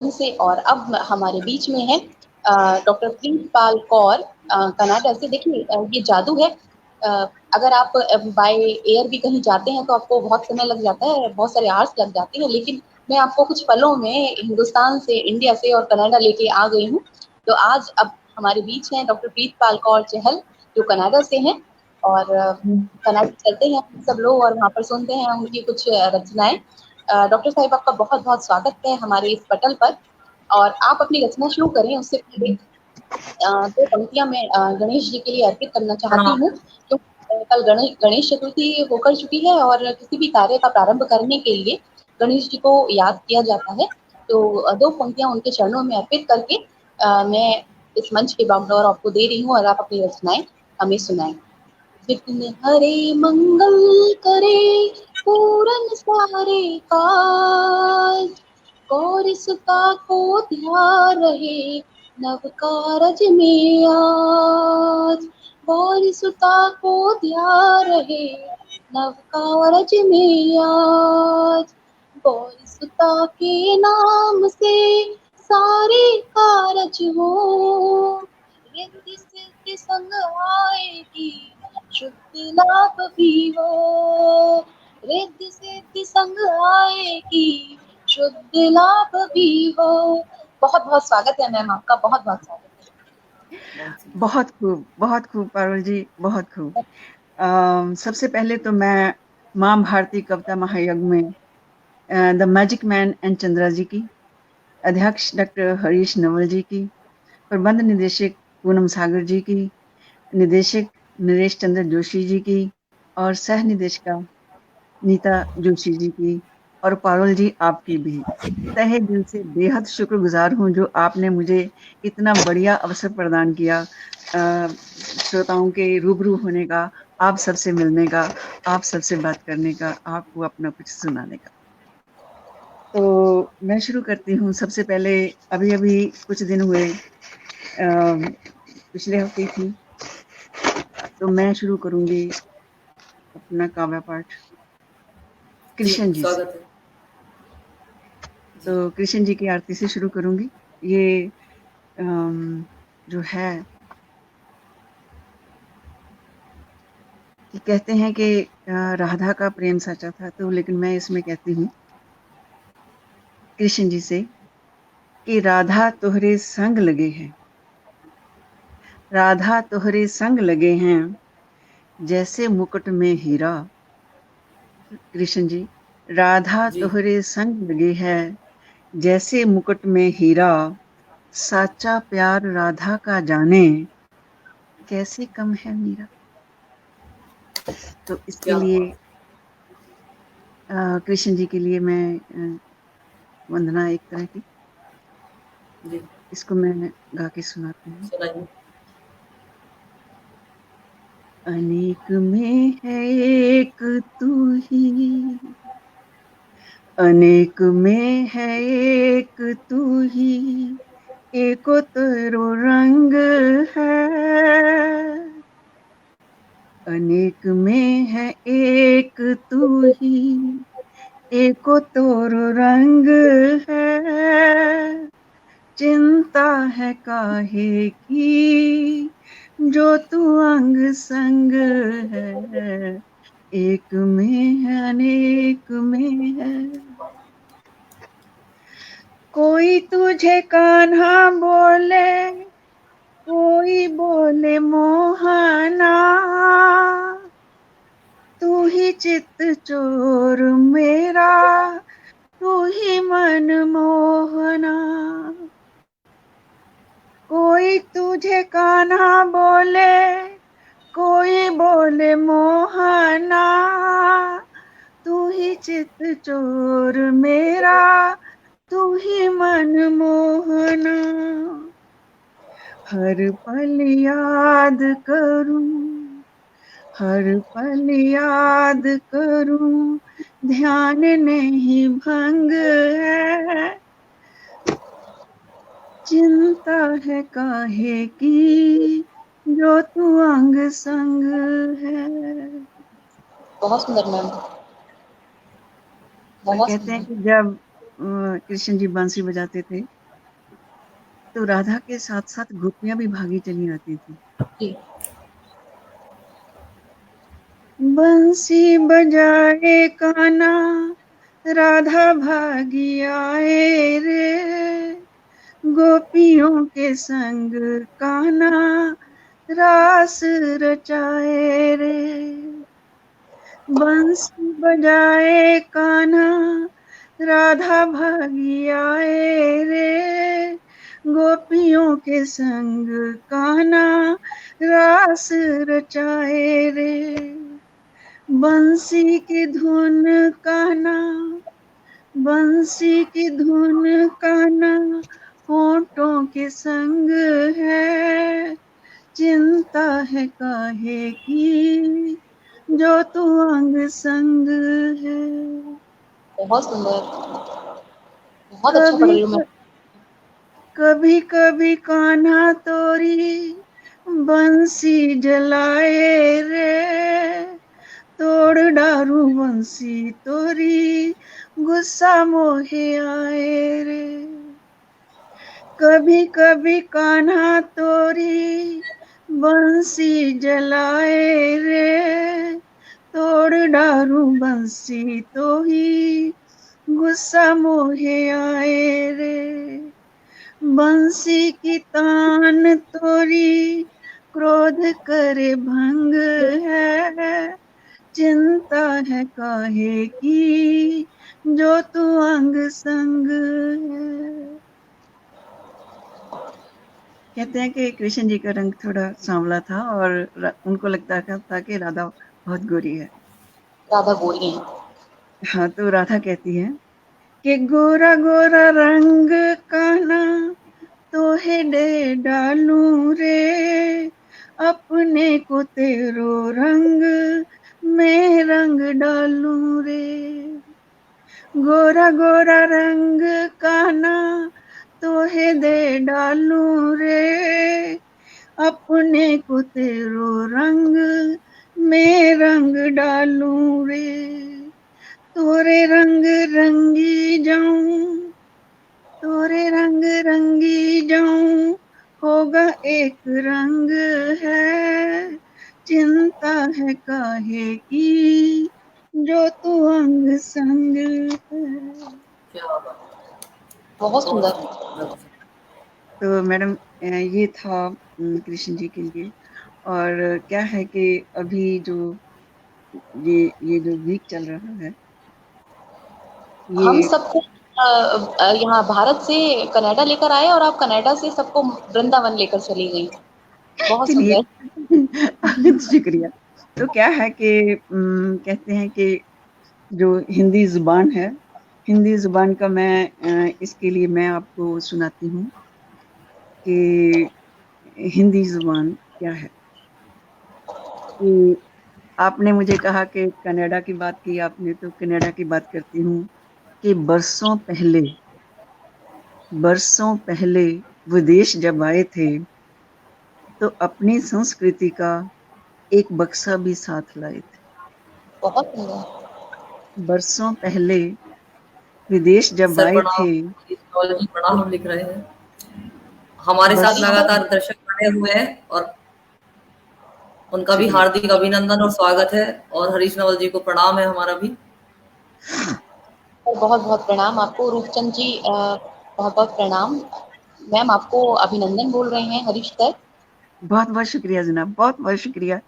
से, और अब हमारे बीच में है डॉक्टर प्रीतपाल कौर कनाडा से। देखिए ये जादू है, अगर आप बाय एयर भी कहीं जाते हैं तो आपको बहुत समय लग जाता है, बहुत सारे आवर्स लग जाते हैं, लेकिन मैं आपको कुछ पलों में हिंदुस्तान से, इंडिया से और कनाडा लेके आ गई हूँ। तो आज अब हमारे बीच हैं डॉक्टर प्रीतपाल कौर चहल, जो कनाडा से हैं, और कनाडा चलते हैं सब लोग और वहाँ पर सुनते हैं उनकी कुछ रचनाएं। डॉक्टर साहिब, आपका बहुत बहुत स्वागत है हमारे इस पटल पर, और आप अपनी रचना शुरू करें उससे पहले दो पंक्तियां मैं गणेश जी के लिए अर्पित करना चाहती हूँ, क्योंकि कल गणेश चतुर्थी होकर चुकी है और किसी भी कार्य का प्रारंभ करने के लिए गणेश जी को याद किया जाता है। तो दो पंक्तियां उनके चरणों में अर्पित करके मैं इस मंच के बागडोर आपको दे रही हूँ, और आप अपनी रचनाएं हमें सुनाएं। विघ्न हरे मंगल करे पूरन सारे काज, गौरी सुता को ध्यान रहे नव कारज में आज, गौरी सुता को ध्यान रहे नव कारज में आज, गौरी सुता के नाम से सारे कारज हो, रिद्धि सिद्धि संग आएगी शुद्ध लाभ भी हो, रिद्धि सिद्धि संग आएगी शुद्ध लाभ भी हो। बहुत बहुत स्वागत है मैम आपका, बहुत बहुत स्वागत है। बहुत खूब पारुल जी, बहुत खूब। सबसे पहले तो मैं माँ भारती कविता महायज्ञ में the magic man and Chandra ji की, अध्यक्ष डॉक्टर हरीश नवल जी की, प्रबंध निदेशक पूनम सागर जी की, निदेशक नरेश चंद्र जोशी जी की, और सह निदेशिका नीता जोशी जी की, और पारुल जी आपकी भी तहे दिल से बेहद शुक्रगुजार हूँ जो आपने मुझे इतना बढ़िया अवसर प्रदान किया श्रोताओं के रूबरू होने का, आप सबसे मिलने का, आप सबसे बात करने का, आपको अपना कुछ सुनाने का। तो मैं शुरू करती हूँ। सबसे पहले अभी अभी कुछ दिन हुए, पिछले हफ्ते थी, तो मैं शुरू करूंगी अपना काव्य पाठ कृष्ण जी से। तो कृष्ण जी की आरती से शुरू करूंगी। ये जो है कि कहते हैं कि राधा का प्रेम सच्चा था, तो लेकिन मैं इसमें कहती हूँ कृष्ण जी से कि राधा तोहरे संग लगे हैं, राधा तोहरे संग लगे हैं जैसे मुकुट में हीरा। कृष्ण जी, राधा तोहरे संग लगे है जैसे मुकुट में हीरा, साचा प्यार राधा का जाने कैसे कम है मीरा। तो इसके लिए कृष्ण जी के लिए मैं वंदना एक तरह की, इसको मैं गा के सुनाती हूँ। अनेक में है एक तू ही, अनेक में है एक तू ही, एको तेरो रंग है, अनेक में है एक तू ही, एको तोरो रंग है, चिंता है काहे की जो तू अंग संग है, एक में है अनेक में है। कोई तुझे कान्हा बोले, कोई बोले मोहना, तू ही चित्त चोर मेरा, तू ही मन मोहना। कोई तुझे कान्हा बोले, कोई बोले मोहना, तू ही चित्त चोर मेरा, तू ही मन मोहना। हर पल याद करूं, हर पल याद करूं, ध्यान नहीं भंग है, चिंता है काहे की जो तू अंग संग है। बहुत सुंदर मैम, कहते हैं कि जब कृष्ण जी बांसुरी बजाते थे तो राधा के साथ साथ गोपियां भी भागी चली आती थी। जी। बंसी बजाए कान्हा राधा भागी आए रे, गोपियों के संग कान्हा रास रचाए रे। बंसी बजाए कान्हा राधा भागी आए रे, गोपियों के संग कान्हा रास रचाए रे। बंसी की धुन कान्हा, बंसी की धुन कान्हा होठों के संग है, चिंता है काहे की जो तू अंग संग है। बहुत सुंदर, बहुत अच्छा पढ़ कभी रही हूँ मैं। कभी कभी कान्हा तोरी बंसी जलाए रे, तोड़ डारू बंसी तोरी गुस्सा मोहे आए रे। कभी कभी कान्हा तोरी बंसी जलाए रे, तोड़ डारू बंसी तो ही गुस्सा मोहे आए रे। बंसी की तान तोरी क्रोध करे भंग है, चिंता है काहे की जो तू अंग संग है। कहते हैं कि कृष्ण जी का रंग थोड़ा सांवला था और उनको लगता था कि राधा बहुत गोरी है। राधा गोरी हैं। हाँ, तो राधा कहती है कि गोरा गोरा रंग कान्हा तोहे दे डालूं रे, अपने को तेरो रंग मैं रंग डालूं रे। गोरा गोरा रंग कान्हा तोहे दे डालूं रे, अपने को तेरो रंग मैं रंग डालूं रे। तोरे रंग रंगी जाऊं, तोरे रंग रंगी जाऊं, होगा एक रंग है, चिंता है काहे की जो तू अंग संग है। क्या बात, बहुत बहुत सुंदर। सुंदर। तो मैडम ये था कृष्ण जी के लिए। और क्या है कि अभी जो ये जो वीक चल रहा है हम ये सबको यहाँ भारत से कनाडा लेकर आए और आप कनाडा से सबको वृंदावन लेकर चली गई। बहुत चलिए सुंदर। शुक्रिया। तो क्या है कि कहते हैं कि जो हिंदी जुबान है, हिंदी जुबान का मैं इसके लिए मैं आपको सुनाती हूँ कि हिंदी जुबान क्या है। कि आपने मुझे कहा कि कनाडा की बात की आपने, तो कनाडा की बात करती हूँ कि बरसों पहले विदेश जब आए थे तो अपनी संस्कृति का एक बक्सा भी साथ लाए थे। बहुत सुंदर। बरसों पहले विदेश जब सर आए प्रणाम, थे। जी प्रणाम, हम लिख रहे हैं। हमारे साथ जी हम। लगातार दर्शक बने हुए हैं और उनका भी शुक्रिया। हार्दिक अभिनंदन और स्वागत है। और हरीश नवल जी को प्रणाम है हमारा भी। बहुत बहुत प्रणाम आपको रूपचंद जी, बहुत बहुत प्रणाम। मैम आपको अभिनंदन बोल रहे हैं हरीश सर। बहुत बहुत शुक्रिया जनाब, बहुत बहुत शुक्रिया,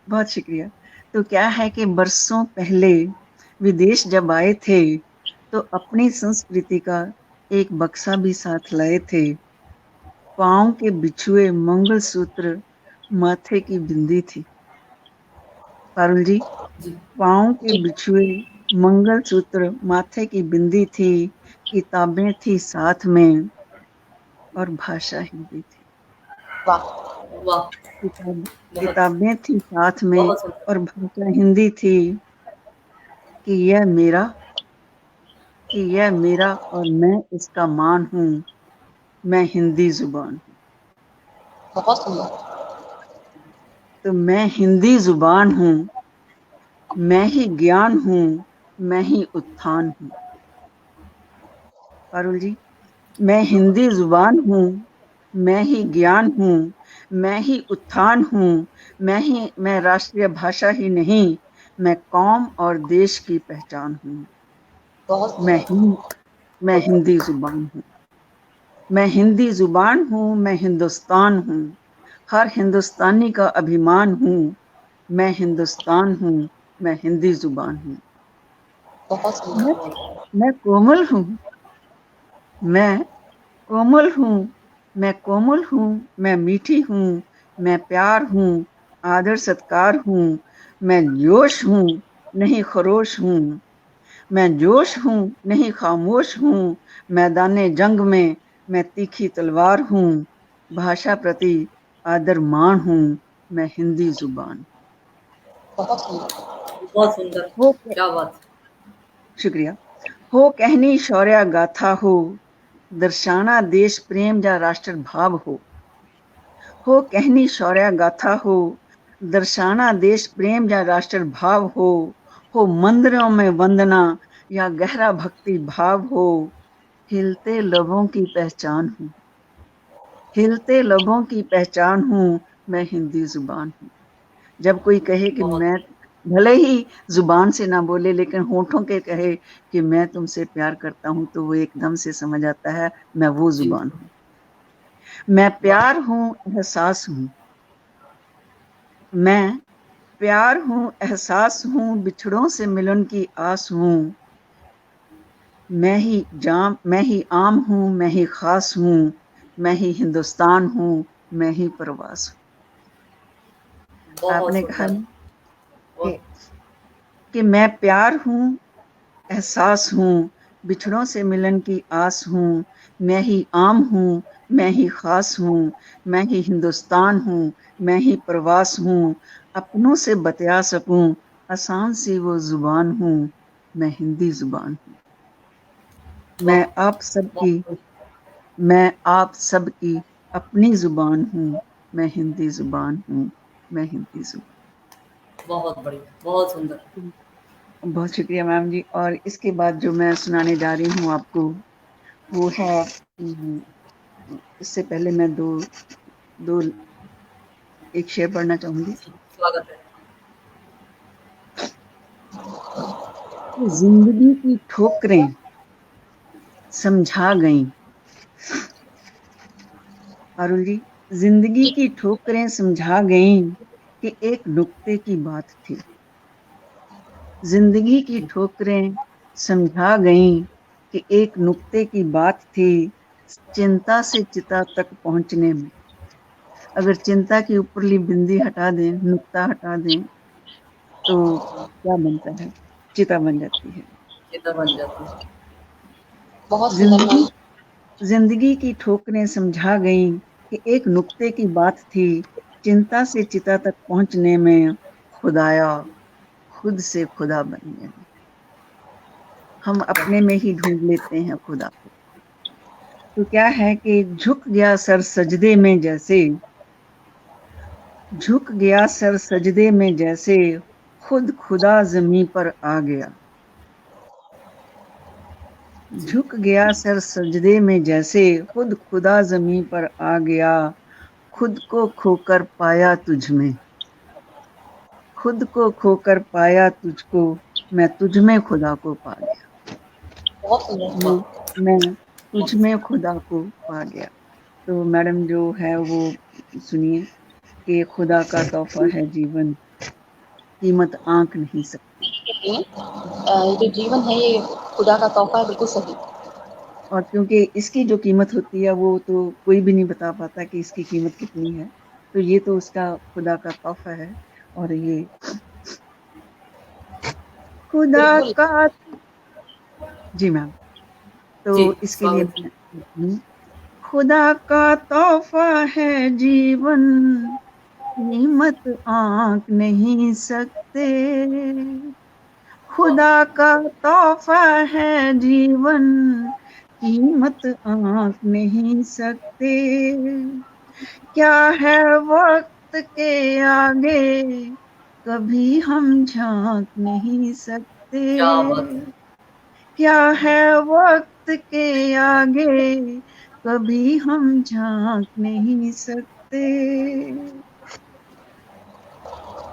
बहुत शुक्रिया। तो क्या है कि बरसों पहले विदेश जब आए थे तो अपनी संस्कृति का एक बक्सा भी साथ लाए थे। पाँव के बिछुए मंगलसूत्र, माथे की बिंदी थी। पारुल जी, जी पाँव के जी। बिछुए मंगलसूत्र, माथे की बिंदी थी, किताबें थी साथ में और भाषा हिंदी थी। वाह। वाह, बहुत किताबें थी साथ में बहुत सुंदर। और भाषा हिंदी थी। कि यह मेरा कि यह मेरा और मैं इसका मान हूँ, मैं हिंदी जुबान हूँ। बहुत सुंदर। तो मैं हिंदी जुबान हूँ, मैं ही ज्ञान हूँ, मैं ही उत्थान हूँ। पारुल जी, मैं हिंदी जुबान हूँ, मैं ही ज्ञान हूँ, मैं ही उत्थान हूँ, मैं राष्ट्रीय भाषा ही नहीं, मैं कौम और देश की पहचान हूँ। बहुत मैं सुंदर। हिं, मैं हिंदी जुबान हूँ, मैं हिंदी जुबान हूँ, मैं हिंदुस्तान हूँ, हर हिंदुस्तानी का अभिमान हूँ, मैं हिंदुस्तान हूँ, मैं हिंदी जुबान हूँ। बहुत मैं, सुंदर। मैं कोमल हूँ, मैं कोमल हूँ, मैं कोमल हूँ, मैं मीठी हूँ, मैं प्यार हूँ, आदर सत्कार हूँ, मैं जोश हूँ, नहीं खरोश हूँ, मैं जोश हूँ, नहीं खामोश हूँ, मैदाने जंग में मैं तीखी तलवार हूँ, भाषा प्रति आदर मान हूँ, मैं हिंदी जुबान। बहुत सुंदर। बहुत सुंदर। हो क्या बात। शुक्रिया। हो कहनी शौर्य गाथा हो, दर्शाना देश प्रेम या राष्ट्र भाव हो कहनी शौर्य गाथा हो, दर्शाना देश प्रेम या राष्ट्र भाव हो मंदिरों में वंदना या गहरा भक्ति भाव हो, हिलते लबों की पहचान हूँ, हिलते लबों की पहचान हूँ, मैं हिंदी जुबान हूँ। जब कोई कहे कि बहुत मैं, भले ही जुबान से ना बोले लेकिन होठों के कहे कि मैं तुमसे प्यार करता हूँ, तो वो एकदम से समझ आता है मैं वो जी। जुबान हूँ। मैं वाह। प्यार हूँ, एहसास हूँ, मैं प्यार हूँ, एहसास हूँ, बिछड़ों से मिलन की आस हूँ, मैं ही आम हूँ, मैं ही खास हूँ, मैं ही हिंदुस्तान हूँ, मैं ही प्रवास हूँ। बहुत आपने कहा सुंदर। ना कि, बहुत। कि मैं प्यार हूँ, एहसास हूँ, बिछड़ों से मिलन की आस हूँ, मैं ही आम हूँ, मैं ही खास हूँ, मैं ही हिंदुस्तान हूँ, मैं ही प्रवास हूँ, अपनों से बतिया सकूं, आसान सी वो जुबान हूँ, मैं हिंदी जुबान हूँ। वाह। बहुत। मैं आप सबकी अपनी जुबान हूँ, मैं हिंदी जुबान हूँ, मैं हिंदी जुबान। बहुत बढ़िया। बहुत सुंदर। बहुत शुक्रिया मैम जी। और इसके बाद जो मैं सुनाने जा रही हूँ आपको, वो है, इससे पहले मैं दो एक शेर पढ़ना चाहूंगी। स्वागत है। जिंदगी की ठोकरें समझा गईं, अरुण जी, जिंदगी की ठोकरें समझा गईं कि एक नुक्ते की बात थी, जिंदगी की ठोकरें समझा गईं कि एक नुक्ते की बात थी, चिंता से चिता तक पहुंचने में। अगर चिंता की ऊपरली बिंदी हटा दें, नुक्ता हटा दें, तो क्या बनता है? चिता बन जाती है। चिता बन जाती है। बहुत सुंदर जिंदगी मैम। जिंदगी की ठोकरें समझा गईं कि एक नुक्ते की बात थी, चिंता से चिता तक पहुंचने में, खुदाया खुद से खुदा बनने में। हम अपने में ही ढूंढ लेते हैं खुदा को। तो क्या है कि झुक गया सर सजदे में जैसे, झुक गया सर सजदे में जैसे, खुद खुदा जमीन पर आ गया, जी। झुक गया सर सजदे में जैसे, खुद खुदा जमीन पर आ गया, खुद को खोकर पाया तुझ में, खुद को खोकर पाया तुझको, मैं तुझ में खुदा को पा गया, बहुत सुंदर। मैं वाह। मैं तुझ में खुदा को पा गया। तो मैडम जो है वो सुनिए कि खुदा का तोहफा है जीवन, कीमत आंक नहीं सकती। ये जो जीवन है ये खुदा का तोहफा है, बिल्कुल सही। और क्योंकि इसकी जो कीमत होती है वो तो कोई भी नहीं बता पाता कि इसकी कीमत कितनी है, तो ये तो उसका खुदा का तोहफा है। और ये खुदा बिल्कुल। का, जी मैम, तो जी। इसके लिए स्वागत। मैं, खुदा का तोहफा है जीवन, कीमत आंक नहीं सकते, वाह। खुदा का तोहफा है जीवन, कीमत आंक नहीं सकते, क्या है वक्त के आगे कभी हम झांक नहीं सकते, क्या बात है। क्या है वक्त के आगे कभी हम झांक नहीं सकते।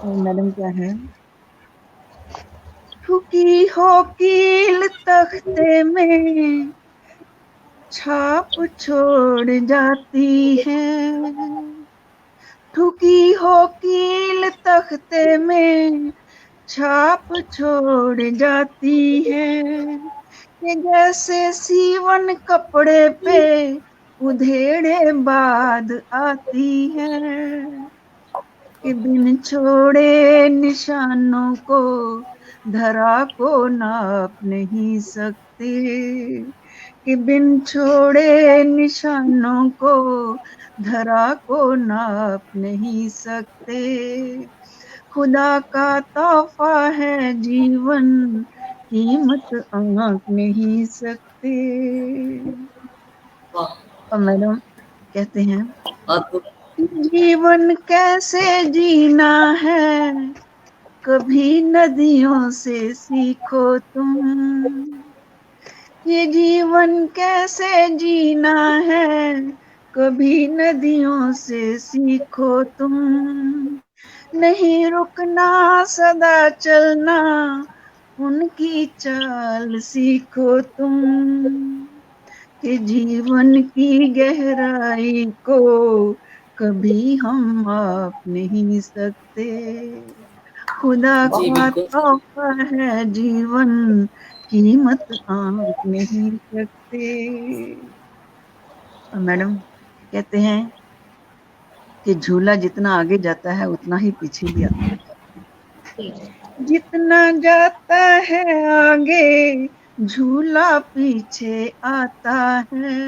और मैडम क्या है? ठुकी हो कील तख्ते में छाप छोड़ जाती है, ठुकी हो कील तख्ते में छाप छोड़ जाती है, ये जैसे सीवन कपड़े पे उधेड़े बाद आती है, कि बिन छोड़े निशानों को धरा को नाप नहीं सकते, कि बिन छोड़े निशानों को धरा को नाप नहीं सकते। खुदा का तोहफा है जीवन, कीमत आंक नहीं सकते। वाह, और मैडम कहते हैं, अद्भुत। जीवन कैसे जीना है कभी नदियों से सीखो तुम, ये जीवन कैसे जीना है कभी नदियों से सीखो तुम, नहीं रुकना सदा चलना उनकी चाल सीखो तुम, कि जीवन की गहराई को कभी हम माप नहीं सकते। खुदा जी का बिल्कुल। तोहफा है जीवन, कीमत आंक नहीं सकते। और मैडम कहते हैं कि झूला जितना आगे जाता है उतना ही पीछे भी आता है, जितना जाता है आगे झूला पीछे आता है,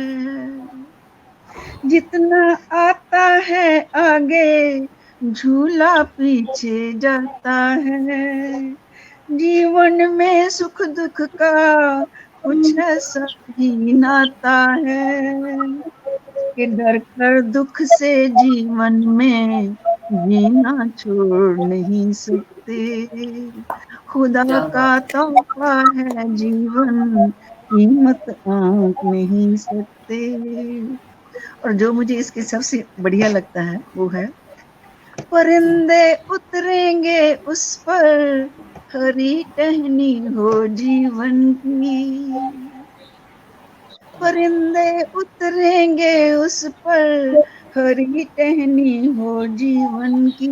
जितना आता है आगे झूला पीछे जाता है, जीवन में सुख दुख का कुछ ऐसा ही नाता है, कि डर कर दुख से जीवन में जीना छोड़ नहीं सकते। खुदा क्या का बात। तोहफा है जीवन, कीमत आंक नहीं सकते। और जो मुझे इसके सबसे बढ़िया लगता है वो है, परिंदे उतरेंगे उस पर हरी टहनी हो जीवन की, परिंदे उतरेंगे उस पर हरी टहनी हो जीवन की,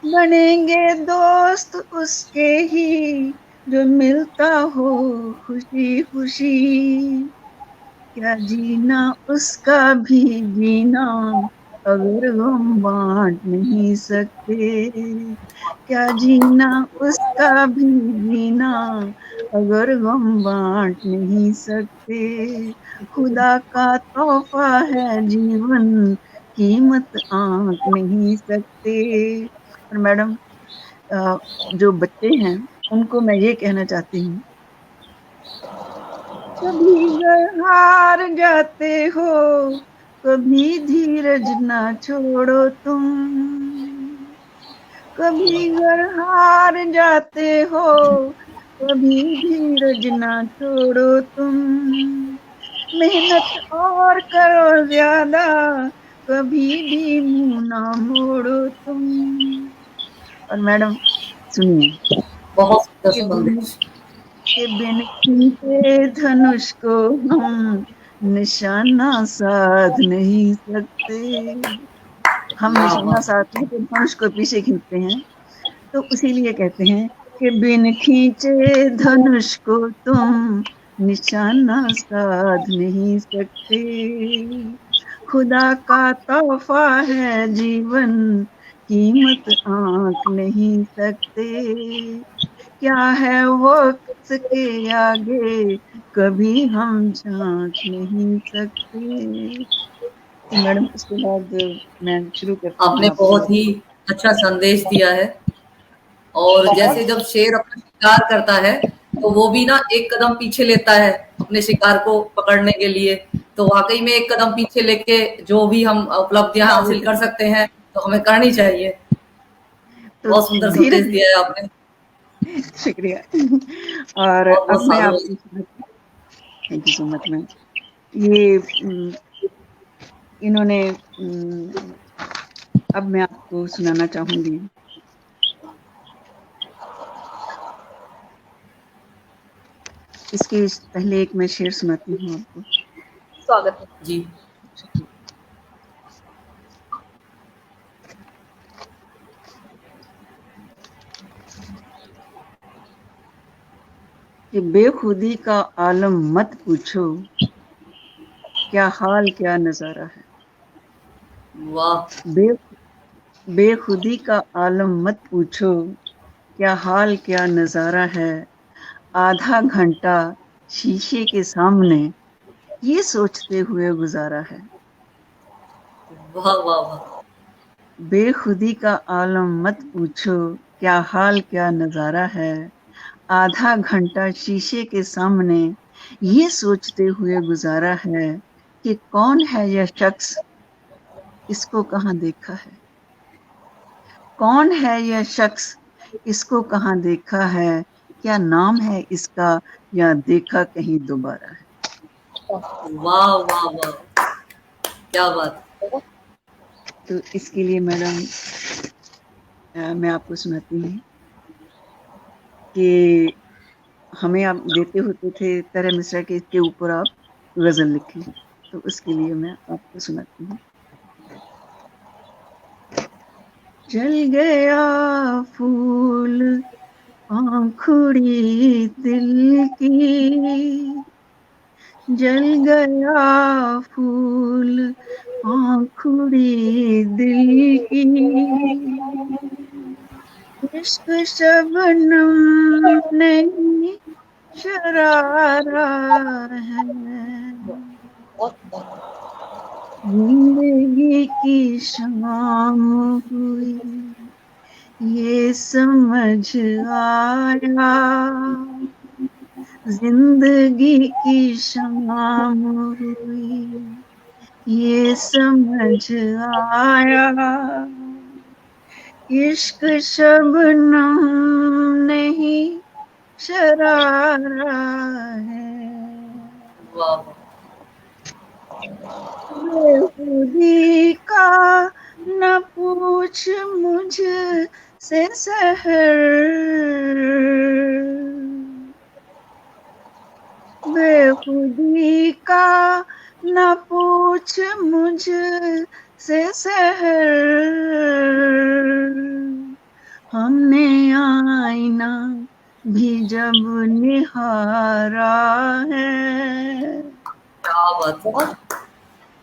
बनेंगे दोस्त उसके ही जो मिलता हो खुशी खुशी, क्या जीना उसका भी जीना अगर हम बांट नहीं सकते, क्या जीना उसका भी जीना अगर हम बांट नहीं सकते। खुदा का तोहफा है जीवन, कीमत आंक नहीं सकते। और मैडम जो बच्चे हैं उनको मैं ये कहना चाहती हूँ, कभी अगर हार जाते हो कभी धीरज ना छोड़ो तुम, कभी अगर हार जाते हो कभी धीरज ना छोड़ो तुम, मेहनत और करो ज्यादा कभी भी मुंह ना मोड़ो तुम। और मैडम सुनिए, बहुत सुंदर कि संदेश। बिन खींचे धनुष को हम निशाना साध नहीं सकते, हम वाह निशाना वाह। साधते हैं तो धनुष को पीछे खींचते हैं, तो इसीलिए कहते हैं कि बिन खींचे धनुष को तुम निशाना साध नहीं सकते, खुदा का तोहफा है जीवन, कीमत आंक नहीं सकते, क्या है वक्त के आगे कभी हम झांक नहीं सकते। तो मैडम उसके बाद मैं शुरू करती हूँ आपने आपको। बहुत ही अच्छा संदेश दिया है। और जैसे जब शेर अपना शिकार करता है तो वो भी ना एक कदम पीछे लेता है अपने शिकार को पकड़ने के लिए। तो वाकई में एक कदम पीछे लेके जो भी हम उपलब्धियां हासिल कर सकते हैं तो हमें करनी चाहिए। तो बहुत सुंदर संदेश धीरज, दिया है आपने। शुक्रिया। और बहुत बहुत अब मैं साधुवाद। आपसे thank you so much ma'am. ये इन्होंने अब मैं आपको सुनाना चाहूंगी। इसके पहले एक मैं शेर सुनाती हूँ आपको। स्वागत है जी। कि बेखुदी का आलम मत पूछो, क्या हाल क्या नजारा है। वाह। बेखुदी का आलम मत पूछो, क्या हाल क्या नजारा है। आधा घंटा शीशे के सामने ये सोचते हुए गुजारा है। वाह वाह वाह। बेखुदी का आलम मत पूछो, क्या हाल क्या नजारा है। आधा घंटा शीशे के सामने ये सोचते हुए गुजारा है कि कौन है यह शख्स, इसको कहाँ देखा है। कौन है यह शख्स, इसको कहाँ देखा है। क्या नाम है इसका, या देखा कहीं दोबारा है। वाह वाह वाह, क्या बात। तो इसके लिए मैडम मैं आपको सुनाती हूँ कि हमें आप देते होते थे तरह मिश्रा के, इसके ऊपर आप गजल लिखें, तो उसके लिए मैं आपको सुनाती हूँ। जल गया फूल आँखुड़ी दिल की, जल गया फूल आँखुड़ी दिल की। इश्क शबनम नहीं शरारा है, जिंदगी की शाम हुई ये समझ आया। जिंदगी की शाम हुई ये समझ आया। इश्क शबनम नहीं शरारा है। वाह। बेखुदी का न पूछ मुझसे सहर, बेखुदी का न पूछ मुझसे सहर। हमने आईना भी जब निहारा है, क्या बात है,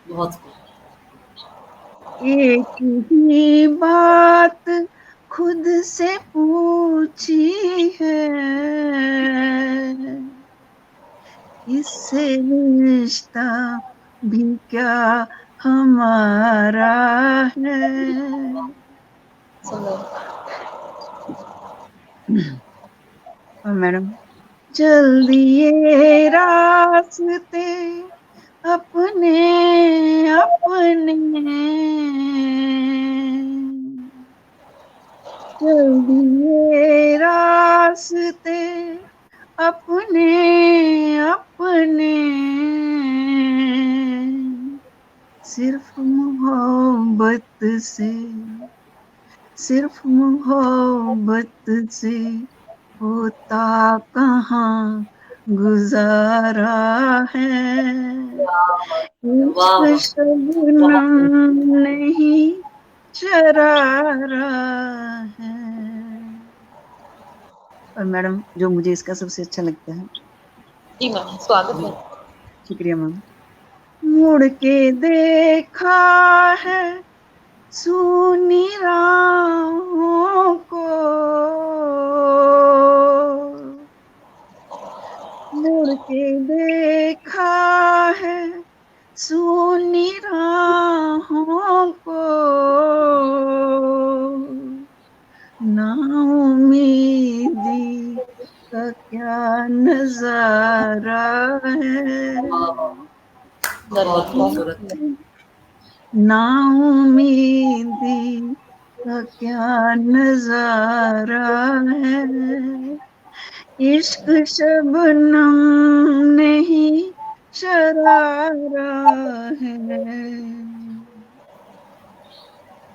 बहुत खूब। एक ही बात खुद से पूछी है, इससे रिश्ता भी क्या हमारा है। और मैडम, चल दिए रास्ते अपने अपने, चल दिए रास्ते अपने अपने। सिर्फ मोहब्बत से, सिर्फ मोहब्बत से होता कहाँ गुजारा है। वाह इश्क वाह, शबनम बहुत नहीं शरारा है। और मैडम, जो मुझे इसका सबसे अच्छा लगता है, जी मैम, स्वागत है। शुक्रिया मैम। मुड़ के देखा है सूनी राहों को, मुड़ के देखा है सूनी राहों को। ना उम्मीदी का क्या नजारा है, बहुत खूबसूरत। ना उम्मीदी का क्या नजारा है। इश्क शबनम नहीं शरारा है।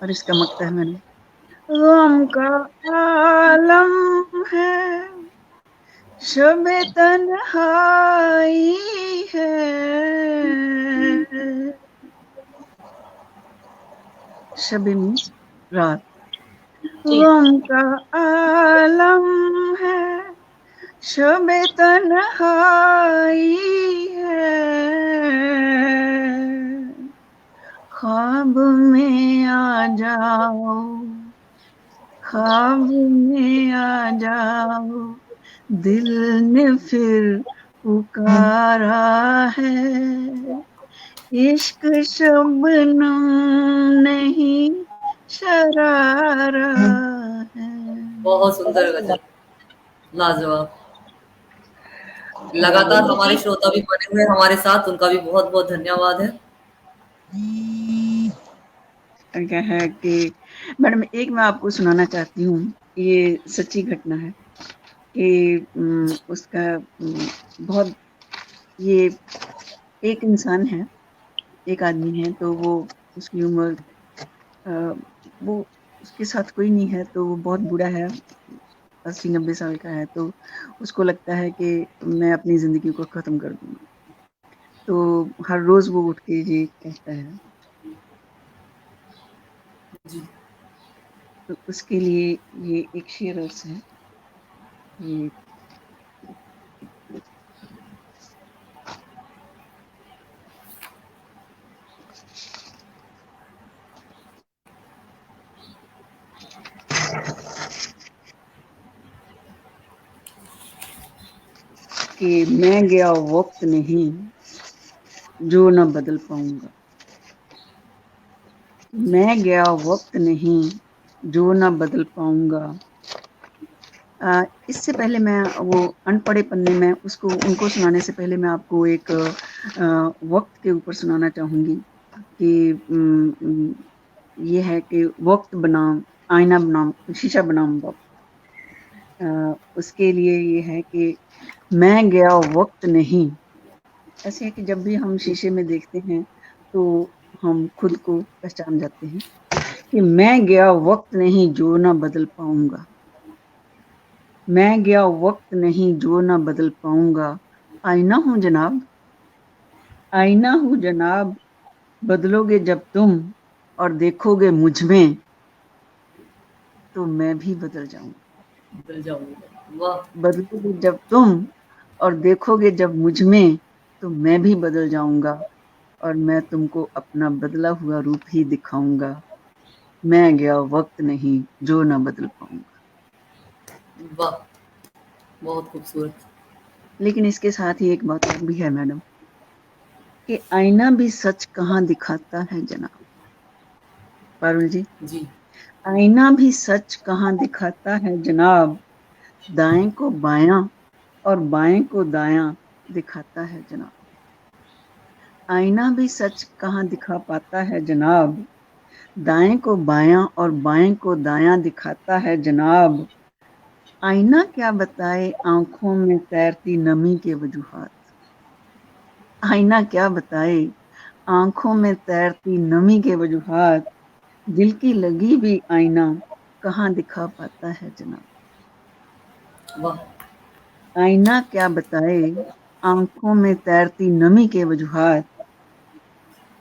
और इसका मकता है मैंने, गम का आलम है, शबे तन्हाई है। शबे मीन्स रात, गम का आलम है, शबे तन्हाई है। ख्वाब में आ जाओ, ख्वाब में आ जाओ, दिल ने फिर पुकारा है। इश्क शबनम नहीं शरारा है। बहुत सुंदर गजल, लाजवाब। लगातार हमारे श्रोता भी बने हुए हमारे साथ, उनका भी बहुत बहुत धन्यवाद है। क्या है कि मैडम, एक मैं आपको सुनाना चाहती हूँ, ये सच्ची घटना है कि उसका बहुत, ये एक इंसान है, एक आदमी है, तो वो उसकी उम्र वो उसके साथ कोई नहीं है, तो वो बहुत बूढ़ा है, 80-90 साल का है। तो उसको लगता है कि मैं अपनी जिंदगी को खत्म कर दूंगा। तो हर रोज वो उठ के ये कहता है। जी। तो उसके लिए ये एक शेर अर्ज है, ये कि मैं गया वक्त नहीं जो न बदल पाऊंगा, मैं गया वक्त नहीं जो न बदल पाऊंगा। इससे पहले मैं वो अनपढ़े पन्ने में उसको उनको सुनाने से पहले मैं आपको एक वक्त के ऊपर सुनाना चाहूंगी कि ये है कि वक्त बनाम आईना बनाम शीशा बनाम वक्त। उसके लिए ये है कि मैं गया वक्त नहीं। ऐसे है कि जब भी हम शीशे में देखते हैं तो हम खुद को पहचान जाते हैं कि मैं गया वक्त नहीं जो ना बदल पाऊंगा, मैं गया वक्त नहीं जो ना बदल पाऊंगा। आईना हूं जनाब, आईना हूं जनाब, बदलोगे जब तुम और देखोगे मुझ में तो मैं भी बदल जाऊंगा। बदल जाऊंगा, वाह। बदलोगे जब तुम और देखोगे जब मुझ में तो मैं भी बदल जाऊंगा, और मैं तुमको अपना बदला हुआ रूप ही दिखाऊंगा। मैं गया वक्त नहीं जो ना बदल पाऊंगा। वाह, बहुत खूबसूरत। लेकिन इसके साथ ही एक बात और भी है मैडम, कि आईना भी सच कहाँ दिखाता है जनाब। पारुल जी, जी। आईना भी सच कहाँ दिखाता है जनाब, दाएं को बायां और बाएं को दायां दिखाता है जनाब। आईना भी सच कहाँ दिखा पाता है जनाब, दाएं को बायां और बाएं को दायां दिखाता है जनाब। आईना क्या बताए आंखों में तैरती नमी के वजूहात, आईना क्या बताए आंखों में तैरती नमी के वजूहात। दिल की लगी भी आईना कहाँ दिखा पाता है जनाब। वाह। आईना क्या बताए आंखों में तैरती नमी के वजूहात।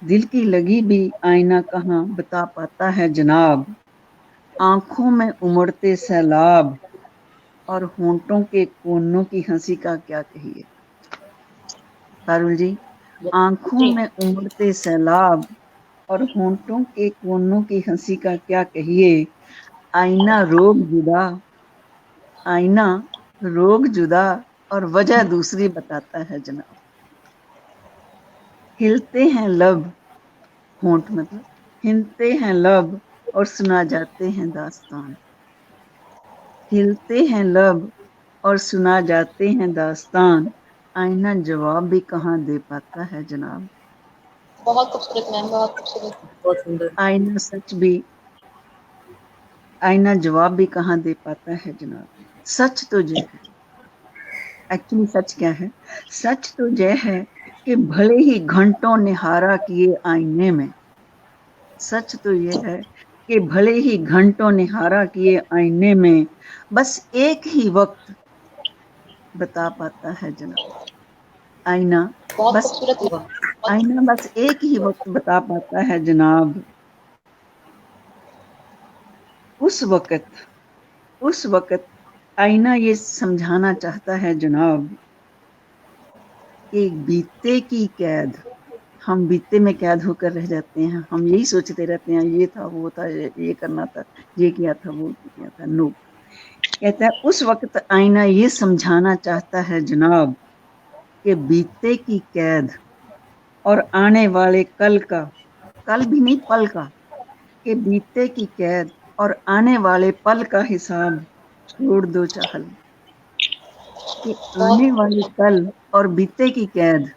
दिल की लगी भी आईना कहाँ बता पाता है जनाब। आंखों में उमड़ते सैलाब और होंठों के कोनों की हंसी का क्या कहिए। पारुल जी, आंखों में उमड़ते सैलाब और होंठों के कोनों की हंसी का क्या कहिए। आईना रोग जुदा, आईना रोग जुदा और वजह दूसरी बताता है जनाब। हिलते हैं लब, होंठ मतलब, हिलते हैं लब और सुना जाते हैं दास्तान। हिलते हैं लब और सुना जाते हैं दास्तान। आईना जवाब भी कहाँ दे पाता है जनाब। बहुत खूबसूरत मैम, बहुत खूबसूरत। बहुत सुंदर। आईना सच भी, आईना जवाब भी कहाँ दे पाता है जनाब। सच तो ये है एक्चुअली सच क्या है? सच तो यह है कि भले ही घंटों निहारा किए आईने में, सच तो ये है कि भले ही घंटों निहारा किए आईने में, बस एक ही वक्त बता पाता है जनाब। आईना बहुत बस खूबसूरत। आईना बस एक ही वक्त बता पाता है जनाब। उस वक्त आईना ये समझाना चाहता है जनाब कि बीते की कैद, हम बीते में कैद होकर रह जाते हैं। हम यही सोचते रहते हैं, ये था, वो था, ये करना था, ये किया था, वो किया था। नो, कहता है उस वक्त आईना ये समझाना चाहता है जनाब कि बीते की कैद और आने वाले कल का, कल भी नहीं पल का, कि बीते की कैद और आने वाले पल का हिसाब छोड़ दो चाहल, कि आने बहुत वाले कल और बीते की कैद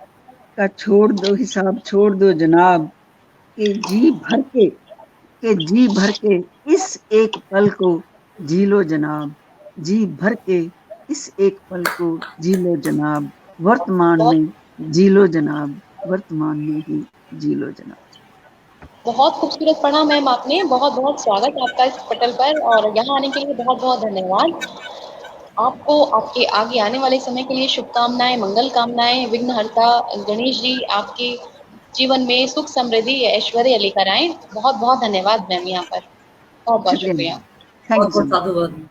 का छोड़ दो हिसाब, छोड़ दो जनाब, कि जी भर के इस एक पल को जी लो जनाब, जी भर के इस एक पल को जी लो जनाब, वर्तमान बहुत में जी लो जनाब, वर्तमान में ही जी लो जनाब। बहुत खूबसूरत पढ़ा मैम आपने। बहुत बहुत स्वागत आपका इस पटल पर, और यहाँ आने के लिए बहुत बहुत धन्यवाद। आपको आपके आगे आने वाले समय के लिए शुभकामनाएं, मंगल कामनाएं। विघ्नहर्ता गणेश जी आपके जीवन में सुख समृद्धि ऐश्वर्य लेकर आए। बहुत बहुत धन्यवाद मैम यहाँ पर। बहुत बहुत शुक्रिया शुक्रिया। मैम, थैंक बहुत यू सो बहुत मच। साधुवाद।